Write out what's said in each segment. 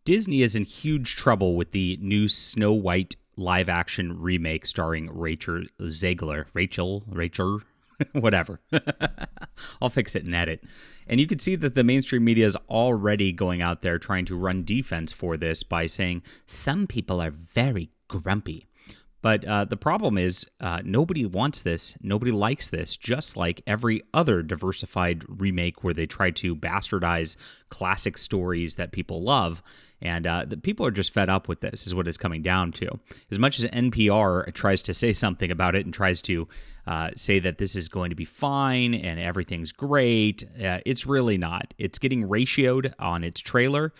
Disney is in huge trouble with the new Snow White live-action remake starring Rachel Zegler. Rachel, whatever. I'll fix it and edit. And you can see that the mainstream media is already going out there trying to run defense for this by saying some people are very grumpy. But the problem is nobody wants this. Nobody likes this, just like every other diversified remake where they try to bastardize classic stories that people love. And the people are just fed up with this, is what it's coming down to. As much as NPR tries to say something about it and tries to say that this is going to be fine and everything's great, it's really not. It's getting ratioed on its trailer.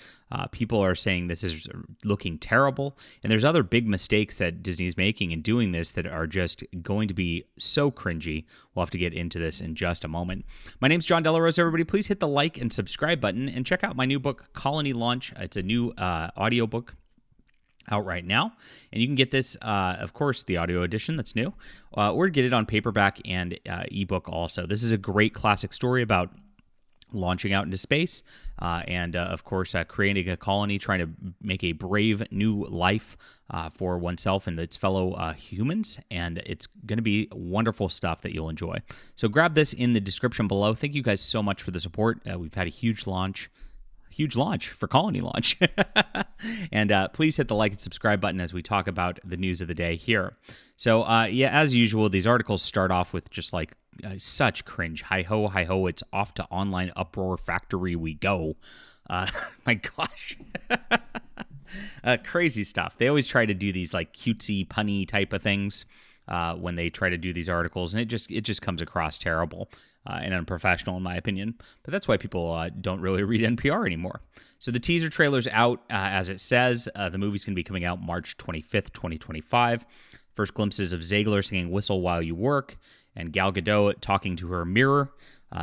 People are saying this is looking terrible. And there's other big mistakes that Disney's making in doing this that are just going to be so cringy. We'll have to get into this in just a moment. My name's John Delarose, everybody. Please hit the like and subscribe button and check out my new book, Colony Launch. It's a new audiobook out right now, and you can get this, of course, the audio edition that's new, or get it on paperback and ebook also. This is a great classic story about launching out into space and, of course, creating a colony, trying to make a brave new life for oneself and its fellow humans, and it's going to be wonderful stuff that you'll enjoy. So grab this in the description below. Thank you guys so much for the support. We've had a huge launch for Colony Launch. And please hit the like and subscribe button as we talk about the news of the day here. So, as usual, these articles start off with just like such cringe. Hi-ho, hi-ho, it's off to online uproar factory we go. My gosh. Crazy stuff. They always try to do these like cutesy, punny type of things when they try to do these articles, and it just comes across terrible and unprofessional in my opinion. But that's why people don't really read NPR anymore. So the teaser trailer's out as it says. The movie's going to be coming out March 25th, 2025. First glimpses of Zegler singing Whistle While You Work and Gal Gadot talking to her mirror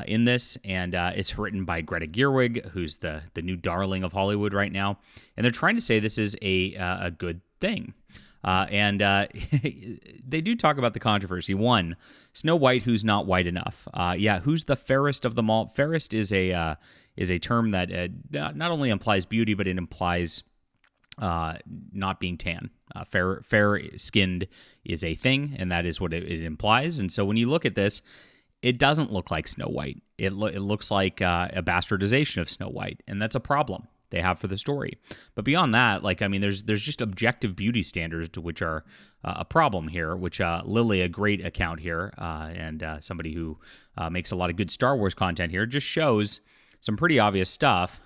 in this, and it's written by Greta Gerwig, who's the new darling of Hollywood right now. And they're trying to say this is a good thing. And they do talk about the controversy. One, Snow White, who's not white enough. Who's the fairest of them all? Fairest is a term that not only implies beauty, but it implies not being tan. Fair-skinned is a thing, and that is what it implies. And so when you look at this, it doesn't look like Snow White. It looks like a bastardization of Snow White, and that's a problem they have for the story. But beyond that, there's just objective beauty standards which are a problem here, which Lily, a great account here, and somebody who makes a lot of good Star Wars content here, just shows some pretty obvious stuff.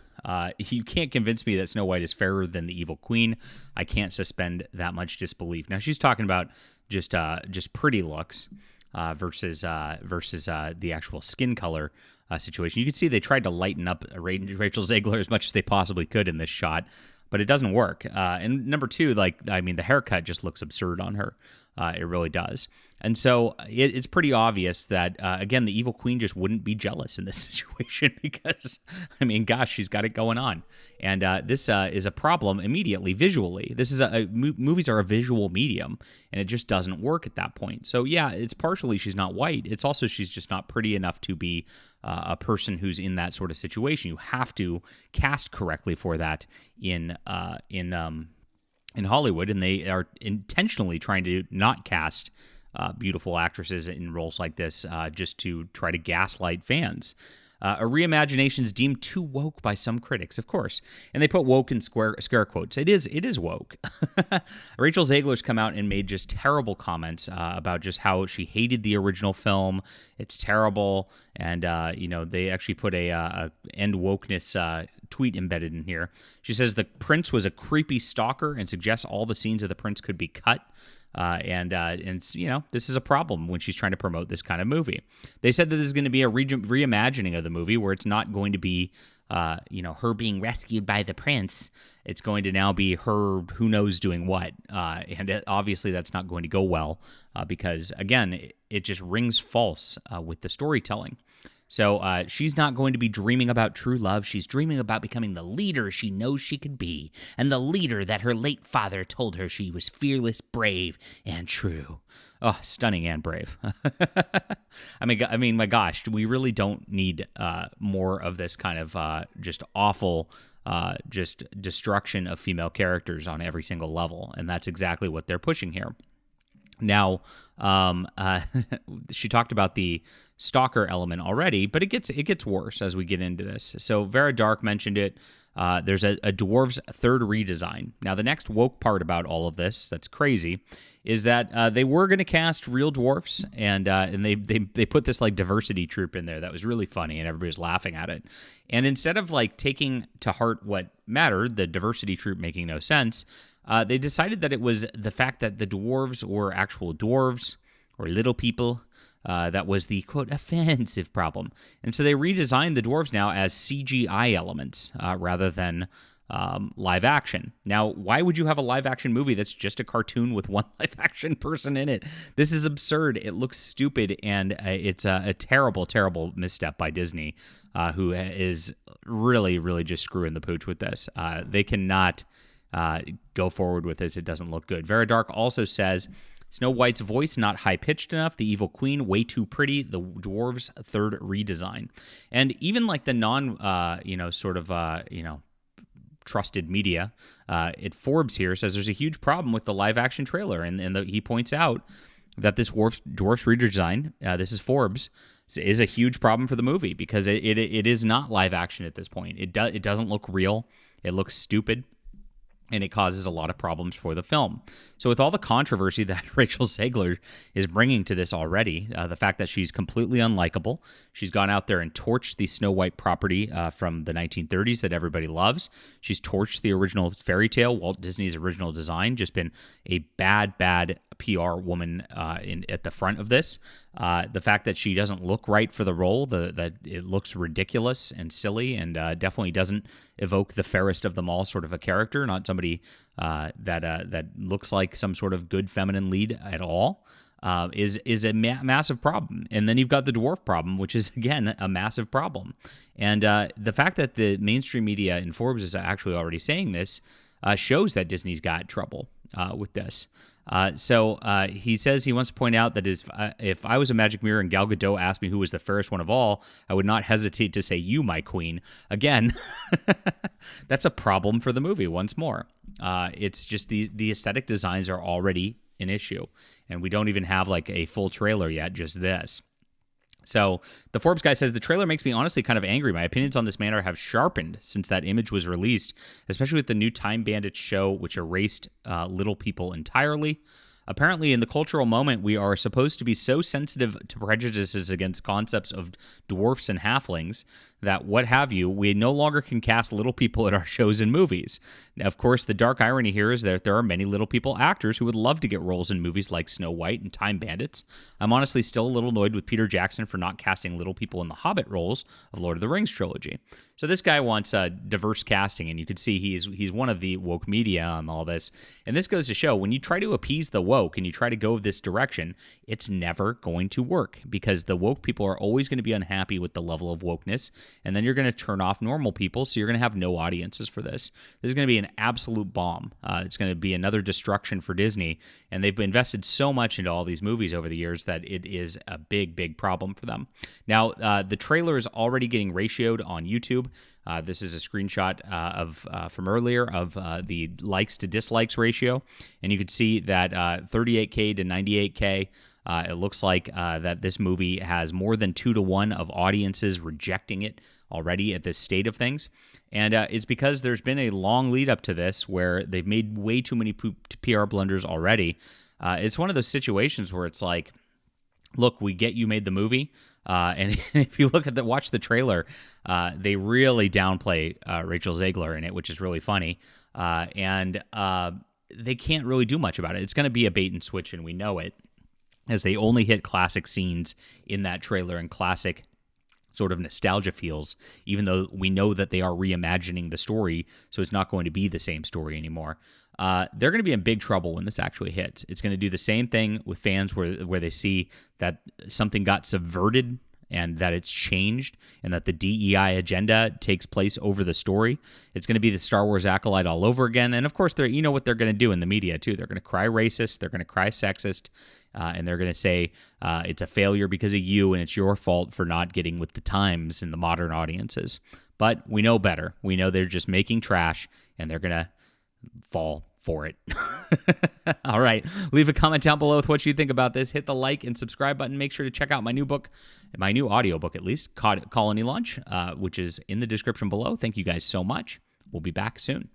You can't convince me that Snow White is fairer than the evil queen. I can't suspend that much disbelief. Now, she's talking about just pretty looks versus the actual skin color situation. You can see they tried to lighten up Rachel Zegler as much as they possibly could in this shot, but it doesn't work. And number two, the haircut just looks absurd on her. It really does. And so it's pretty obvious that, again, the evil queen just wouldn't be jealous in this situation because, she's got it going on. And this is a problem immediately visually. Movies are a visual medium, and it just doesn't work at that point. So, yeah, it's partially she's not white. It's also she's just not pretty enough to be a person who's in that sort of situation. You have to cast correctly for that in Hollywood, and they are intentionally trying to not cast beautiful actresses in roles like this just to try to gaslight fans. A reimagination is deemed too woke by some critics, of course, and they put woke in scare quotes. It is woke. Rachel Zegler's come out and made just terrible comments about just how she hated the original film. It's terrible, and they actually put a end wokeness tweet embedded in here. She says the prince was a creepy stalker and suggests all the scenes of the prince could be cut. And this is a problem when she's trying to promote this kind of movie. They said that this is going to be a reimagining of the movie where it's not going to be, her being rescued by the prince. It's going to now be her who knows doing what. Obviously that's not going to go well because, again, it just rings false with the storytelling. So she's not going to be dreaming about true love. She's dreaming about becoming the leader she knows she could be, and the leader that her late father told her she was fearless, brave, and true. Oh, stunning and brave. my gosh, we really don't need more of this kind of just awful just destruction of female characters on every single level, and that's exactly what they're pushing here. Now, she talked about the stalker element already, but it gets worse as we get into this. So Vera Dark mentioned it. There's a dwarves third redesign. Now, the next woke part about all of this that's crazy is that they were going to cast real dwarfs, and they put this like diversity troop in there that was really funny, and everybody was laughing at it. And instead of like taking to heart what mattered, the diversity troop making no sense, they decided that it was the fact that the dwarves were actual dwarves or little people. That was the, quote, offensive problem. And so they redesigned the dwarves now as CGI elements rather than live action. Now, why would you have a live action movie that's just a cartoon with one live action person in it? This is absurd. It looks stupid, and it's a terrible, terrible misstep by Disney, who is really, really just screwing the pooch with this. They cannot go forward with this. It doesn't look good. Vera Dark also says, Snow White's voice not high-pitched enough, the evil queen way too pretty, the dwarves third redesign. And even like the trusted media, Forbes here says there's a huge problem with the live-action trailer, and he points out that this dwarfs redesign, this is Forbes, is a huge problem for the movie because it is not live action at this point. It doesn't look real. It looks stupid. And it causes a lot of problems for the film. So with all the controversy that Rachel Zegler is bringing to this already, the fact that she's completely unlikable, she's gone out there and torched the Snow White property from the 1930s that everybody loves. She's torched the original fairy tale, Walt Disney's original design, just been a bad PR woman at the front of this. The fact that she doesn't look right for the role, that it looks ridiculous and silly, and definitely doesn't evoke the fairest of them all sort of a character, not somebody that looks like some sort of good feminine lead at all, is a massive problem. And then you've got the dwarf problem, which is, again, a massive problem. And the fact that the mainstream media in Forbes is actually already saying this shows that Disney's got trouble with this. So he says he wants to point out that if I was a magic mirror and Gal Gadot asked me who was the fairest one of all, I would not hesitate to say you, my queen. Again, that's a problem for the movie once more. It's just the aesthetic designs are already an issue, and we don't even have like a full trailer yet, just this. So the Forbes guy says, the trailer makes me honestly kind of angry. My opinions on this matter have sharpened since that image was released, especially with the new Time Bandits show, which erased little people entirely. Apparently, in the cultural moment, we are supposed to be so sensitive to prejudices against concepts of dwarfs and halflings that, what have you, we no longer can cast little people in our shows and movies. Now, of course, the dark irony here is that there are many little people actors who would love to get roles in movies like Snow White and Time Bandits. I'm honestly still a little annoyed with Peter Jackson for not casting little people in the Hobbit roles of Lord of the Rings trilogy. So this guy wants diverse casting, and you can see he's one of the woke media on all this. And this goes to show, when you try to appease the woke and you try to go this direction, it's never going to work, because the woke people are always going to be unhappy with the level of wokeness, and then you're going to turn off normal people, so you're going to have no audiences for this. This is going to be an absolute bomb. It's going to be another destruction for Disney, and they've invested so much into all these movies over the years that it is a big, big problem for them. Now, the trailer is already getting ratioed on YouTube. This is a screenshot from earlier of the likes to dislikes ratio, and you can see that 38K to 98K. It looks like that this movie has more than 2-to-1 of audiences rejecting it already at this state of things. And it's because there's been a long lead up to this where they've made way too many PR blunders already. It's one of those situations where it's like, look, we get you made the movie. And if you watch the trailer, they really downplay Rachel Zegler in it, which is really funny. And they can't really do much about it. It's going to be a bait and switch, and we know it, as they only hit classic scenes in that trailer and classic sort of nostalgia feels, even though we know that they are reimagining the story, so it's not going to be the same story anymore. They're going to be in big trouble when this actually hits. It's going to do the same thing with fans where they see that something got subverted and that it's changed and that the DEI agenda takes place over the story. It's going to be the Star Wars acolyte all over again. And of course, you know what they're going to do in the media too. They're going to cry racist. They're going to cry sexist. And they're going to say it's a failure because of you and it's your fault for not getting with the times and the modern audiences. But we know better. We know they're just making trash, and they're going to fall for it. All right. Leave a comment down below with what you think about this. Hit the like and subscribe button. Make sure to check out my new book, my new audiobook at least, Colony Lunch, which is in the description below. Thank you guys so much. We'll be back soon.